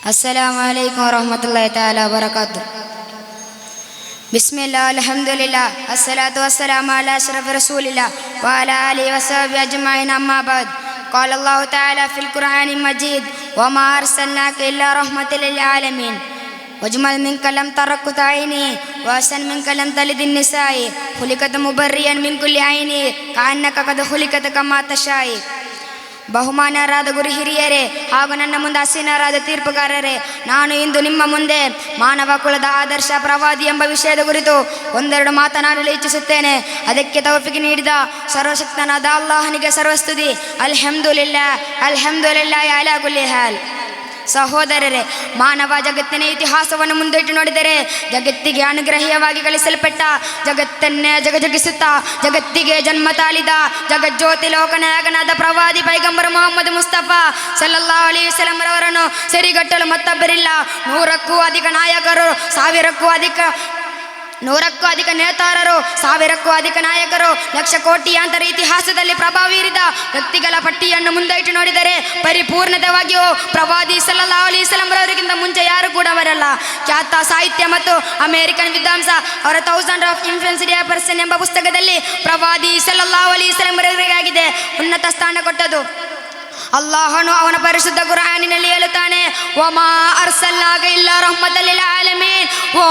अस्सलामु अलैकुम वरहमतुल्लाहि ताला वबरकातुह। बिस्मिल्लाह अल्हम्दुलिल्लाह अस्सलातु वस्सलामु अला अशरफि रसूलिल्लाह व अला आलिहि व सहबिहि अजमईन अम्मा बाद। क़ाल अल्लाहु तआला फ़िल क़ुरआनिल मजीद व मा अर्सलनाका इल्ला रहमतल लिल आलमीन वजमल मिनका लम तरक्कुत ऐनी व अहसन मिनका लम तलिदिन निसाई खुलिकत मुबर्रियन मिन कुल्ली ऐनी कअन्नका क़द खुलिकत कमा तशाई। ಬಹುಮಾನ್ಯರಾದ ಗುರು ಹಿರಿಯರೇ ಹಾಗೂ ನನ್ನ ಮುಂದೆ ಹಸೀನರಾದ ತೀರ್ಪುಗಾರರೇ, ನಾನು ಇಂದು ನಿಮ್ಮ ಮುಂದೆ ಮಾನವ ಕುಲದ ಆದರ್ಶ ಪ್ರವಾದಿ ಎಂಬ ವಿಷಯದ ಕುರಿತು ಒಂದೆರಡು ಮಾತನಾಡಲು ಇಚ್ಛಿಸುತ್ತೇನೆ. ಅದಕ್ಕೆ ತೌಫೀಕ್ ನೀಡಿದ ಸರ್ವಶಕ್ತನಾದ ಅಲ್ಲಾಹನಿಗೆ ಸರ್ವಸ್ತುತಿ. ಅಲ್ಹಮ್ದುಲಿಲ್ಲಾಹ್ ಅಲ್ಹಮ್ದುಲಿಲ್ಲಾಹಿ ಅಲಾ ಕುಲ್ಲಿ ಹಾಲ್. ಸಹೋದರರೇ, ಮಾನವ ಜಗತ್ತಿನ ಇತಿಹಾಸವನ್ನು ಮುಂದಿಟ್ಟು ನೋಡಿದರೆ ಜಗತ್ತಿಗೆ ಅನುಗ್ರಹೀಯವಾಗಿ ಕಳಿಸಲ್ಪಟ್ಟ, ಜಗತ್ತನ್ನೇ ಜಗಜಗಿಸುತ್ತಾ ಜಗತ್ತಿಗೆ ಜನ್ಮ ತಾಳಿದ ಜಗಜ್ಯೋತಿ ಲೋಕನಾಯಕನಾದ ಪ್ರವಾದಿ ಪೈಗಂಬರ್ ಮೊಹಮ್ಮದ್ ಮುಸ್ತಫಾ ಸಲ್ಲಲ್ಲಾಹು ಅಲೈಹಿ ವಸಲ್ಲಂ ರವರನ್ನು ಸರಿಗಟ್ಟಲು ಮತ್ತೊಬ್ಬರಿಲ್ಲ. ನೂರಕ್ಕೂ ಅಧಿಕ ನಾಯಕರು, ನೂರಕ್ಕೂ ಅಧಿಕ ನೇತಾರರು, ಸಾವಿರಕ್ಕೂ ಅಧಿಕ ನಾಯಕರು, ಲಕ್ಷ ಕೋಟಿಯಾಂತರ ಇತಿಹಾಸದಲ್ಲಿ ಪ್ರಭಾವ ಬೀರಿದ ವ್ಯಕ್ತಿಗಳ ಪಟ್ಟಿಯನ್ನು ಮುಂದೆ ಇಟ್ಟು ನೋಡಿದರೆ ಪರಿಪೂರ್ಣತೆವಾಗಿಯೂ ಪ್ರವಾದಿ ಸಲ್ಲಲ್ಲಾಹು ಅಲೈಹಿ ವಸಲ್ಲಂ ರವರಿಗಿಂತ ಮುಂಚೆ ಯಾರು ಕೂಡ ಬರಲ್ಲ. ಖ್ಯಾತ ಸಾಹಿತ್ಯ ಮತ್ತು ಅಮೆರಿಕನ್ ವಿದ್ವಾಂಸ ಅವರ 1000 ಆಫ್ ಇನ್ಫ್ಲುಯೆನ್ಸ್ಡ್ ಪರ್ಸನ್ ಎಂಬ ಪುಸ್ತಕದಲ್ಲಿ ಪ್ರವಾದಿ ಸಲ್ಲಲ್ಲಾಹು ಅಲೈಹಿ ವಸಲ್ಲಂ ರವರಿಗಾಗಿದೆ ಉನ್ನತ ಸ್ಥಾನ ಕೊಟ್ಟದು. ಅಲ್ಲಾಹನು ಅವನ ಪರಿಶುದ್ಧ ಕುರ್ಆನಿನಲ್ಲಿ ಹೇಳುತ್ತಾನೆ, ವಮಾ ಅರ್ಸಲ್ನಾಕ ಇಲ್ಲಾ ರಹ್ಮತಲ್ ಲಿಲ್ ಆಲಮೀನ್. ಓ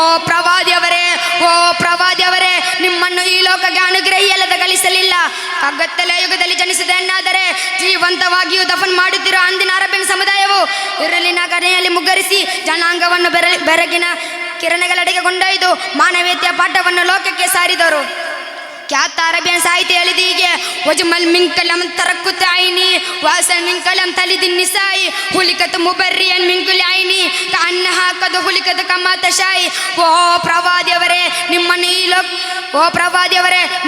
ಪ್ರವಾದಿಯವರೇ, ನಿಮ್ಮನ್ನು ಈ ಲೋಕಕ್ಕೆ ಅನುಗ್ರಹಿಯಲ್ಲದೆ ಕಳಿಸಲಿಲ್ಲ. ಕಗ್ಗತ್ತಲೆ ಯುಗದಲ್ಲಿ ಜನಿಸಿದೆನ್ನಾದರೆ ಜೀವಂತವಾಗಿಯೂ ದಫನ್ ಮಾಡುತ್ತಿರುವ ಅಂದಿನ ಅರಬಿನ್ ಸಮುದಾಯವು ಇರಲಿನ ಕರೆಯಲ್ಲಿ ಮುಗ್ಗರಿಸಿ ಜನಾಂಗವನ್ನು ಬೆರಗಿನ ಕಿರಣಗಳೆಡೆಗೆ ಕೊಂಡೊಯ್ದು ಮಾನವೀಯತೆಯ ಪಾಠವನ್ನು ಲೋಕಕ್ಕೆ ಸಾರಿದರು. ಖ್ಯಾತ ಅರಬಿಯನ್ ಸಾಹಿತ್ಯ ಹೇಳಿದ ಹೀಗೆ, ವಜಮಲ್ ಮಿಂಕಲಂ ತರಕ್ಕುತ ಐನಿ ವಾಸಲ್ ಮಿಂಕಲಂ ತಲಿದಿನ್ ನಿಸಾಯಿ ಹುಲಿಕತ್ ಮುಬರ್ರಿಯನ್ ಮಿಂಕುಲ್ ಐನಿ ಕಅನ್ನಹ ಕದ್ ಹುಲಿಕತ್ ಕಮಾ ತಶಾಯಿ. ಓ ಪ್ರವಾದಿಯವರೇ,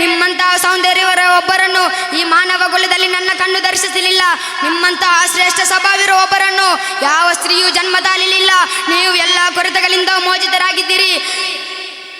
ನಿಮ್ಮಂತಹ ಸೌಂದರ್ಯವರ ಒಬ್ಬರನ್ನು ಈ ಮಾನವ ಕುಲದಲ್ಲಿ ನನ್ನ ಕಣ್ಣು ದರ್ಶಿಸಲಿಲ್ಲ. ನಿಮ್ಮಂತಹ ಶ್ರೇಷ್ಠ ಸ್ವಭಾವಿರೋ ಒಬ್ಬರನ್ನು ಯಾವ ಸ್ತ್ರೀಯೂ ಜನ್ಮ ತಾಳಲಿಲ್ಲ. ನೀವು ಎಲ್ಲ ಕೊರತೆಗಳಿಂದ ಮೋಚಿತರಾಗಿದ್ದೀರಿ.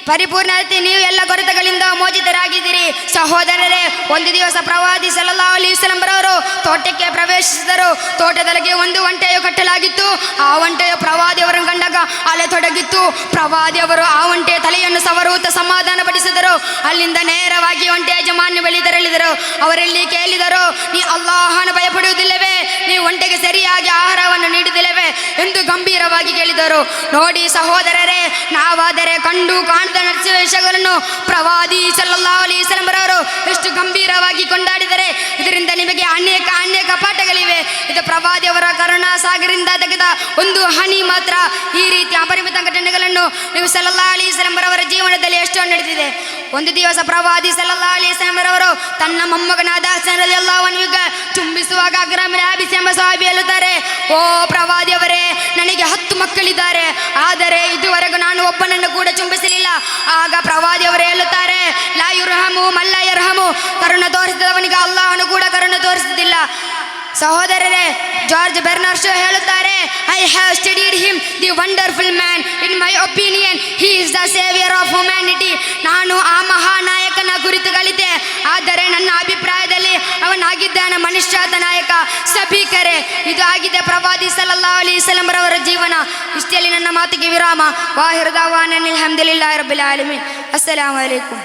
ಪರಿಪೂರ್ಣತೆ ನೀವು ಎಲ್ಲ ಕೊರತೆಗಳಿಂದ ಮೋಚಿತರಾಗಿದ್ದೀರಿ. ಸಹೋದರರೇ, ಒಂದು ದಿವಸ ಪ್ರವಾದಿ ಸಲ್ಲಲ್ಲಾಹು ಅಲೈಹಿ ವಸಲ್ಲಂ ರವರು ತೋಟಕ್ಕೆ ಪ್ರವೇಶಿಸಿದರು. ತೋಟದೊಳಗೆ ಒಂದು ಒಂಟೆಯು ಕಟ್ಟಲಾಗಿತ್ತು. ಆ ಒಂಟೆಯು ಪ್ರವಾದಿಯವರನ್ನು ಕಂಡಾಗ ಅಲೆ ತೊಡಗಿತ್ತು. ಪ್ರವಾದಿಯವರು ಆ ಒಂಟೆಯ ತಲೆಯನ್ನು ಸವರುತ್ತಾ ಸಮಾಧಾನ ಪಡಿಸಿದರು. ಅಲ್ಲಿಂದ ನೇರವಾಗಿ ಒಂಟೆಯ ಯಜಮಾನ ಬಳಿ ತೆರಳಿದರು. ಅವರಲ್ಲಿ ಕೇಳಿದರು, ನೀ ಅಲ್ಲಾಹನ ಭಯಪಡುವುದಿಲ್ಲವೇ? ನೀವು ಒಂಟೆಗೆ ಸರಿಯಾಗಿ ಆಹಾರವನ್ನು ನೀಡುವುದಿಲ್ಲವೇ ಎಂದು ಗಂಭೀರವಾಗಿ ಕೇಳಿದರು. ನೋಡಿ ಸಹೋದರರೇ, ನಾವಾದರೆ ಕಂಡು ಕಾಣದ ನಡೆಸುವ ವಿಷಯಗಳನ್ನು ಪ್ರವಾದಿ ಸಲ್ಲಲ್ಲಾಹು ಅಲೈಹಿ ವಸಲ್ಲಂ ರವರು ಎಷ್ಟು ಗಂಭೀರವಾಗಿ ಕೊಂಡಾಡಿದರೆ ಇದರಿಂದ ನಿಮಗೆ ಅನೇಕ ಪಾಠಗಳಿವೆ. ಇದು ಪ್ರವಾದಿಯವರ ಕರುಣಾ ಸಾಗರದಿಂದ ತೆಗೆದ ಒಂದು ಹನಿ ಮಾತ್ರ. ಈ ರೀತಿ ಅಪರಿಮಿತ ಘಟನೆಗಳನ್ನು ನೀವು ಸಲ್ಲಲ್ಲಾಹು ಅಲೈಹಿ ವಸಲ್ಲಂ ರವರ ಜೀವನದಲ್ಲಿ ಎಷ್ಟೋ ನಡೆದಿದೆ. ಒಂದು ದಿವಸ ಪ್ರವಾದಿ ಸಲ್ಲಲ್ಲಾಹು ಅಲೈಹಿ ವಸಲ್ಲಂ ರವರು ತನ್ನ ಮೊಮ್ಮಗನಾದ ಹಸನ್ ರಲಿಯಲ್ಲಾಹು ಅನ್ಹುಗೆ ಚುಂಬಿಸುವಾಗ ಅಗ್ರಮಿನ ಆಬಿಸ್ ಎಂಬ ಸಹಾಬಿ ಹೇಳುತ್ತಾರೆ, ಓ ಪ್ರವಾದಿಯವರೇ, ನನಗೆ 10 ಮಕ್ಕಳಿದ್ದಾರೆ, ಆದರೆ ಇದುವರೆಗೂ ನಾನು ಒಬ್ಬನನ್ನು ಕೂಡ ಚುಂಬಿಸಲಿಲ್ಲ. ಆಗ ಪ್ರವಾದಿಯವರು ಹೇಳುತ್ತಾರೆ, ಲಾ ಯುರ್ಹಮು ಮಲ್ಲ ಯರ್ಹಮು, ಕರುಣೆ ತೋರಿಸಿದವನಿಗೆ ಅಲ್ಲಾಹನು ಕೂಡ ಕರುಣೆ ತೋರಿಸುವುದಿಲ್ಲ. ಸಹೋದರರೇ, ಜಾರ್ಜ್ ಬೆರ್ನಾರ್ಡ್ ಶೋ ಹೇಳುತ್ತಾರೆ, I have studied him the wonderful man. In my opinion he is the saviour of humanity. ನಾನು ಆ ಮಹಾನಾಯಕನ ಕುರಿತು ಕಲಿತೆ, ಆದರೆ ನನ್ನ ಅಭಿಪ್ರಾಯದಲ್ಲಿ ಅವನಾಗಿದ್ದಾನೆ ಮನುಷ್ಯದ ನಾಯಕ. ಸಭಿಕರೇ, ಇದು ಆಗಿದೆ ಪ್ರವಾದಿ ಸಲ್ಲಲ್ಲಾಹು ಅಲೈಹಿ ವಸಲ್ಲಂ ರವರ ಜೀವನ. ಇಷ್ಟರಲ್ಲಿ ನನ್ನ ಮಾತಿಗೆ ವಿರಾಮ. ವಾಹಿರ್ ದಾವಾನ ಅಲ್ಹಮ್ದುಲಿಲ್ಲಾಹಿ ರಬ್ಬಿಲ್ ಆಲಮೀನ್. ಅಸ್ಸಲಾಮು ಅಲೈಕುಂ.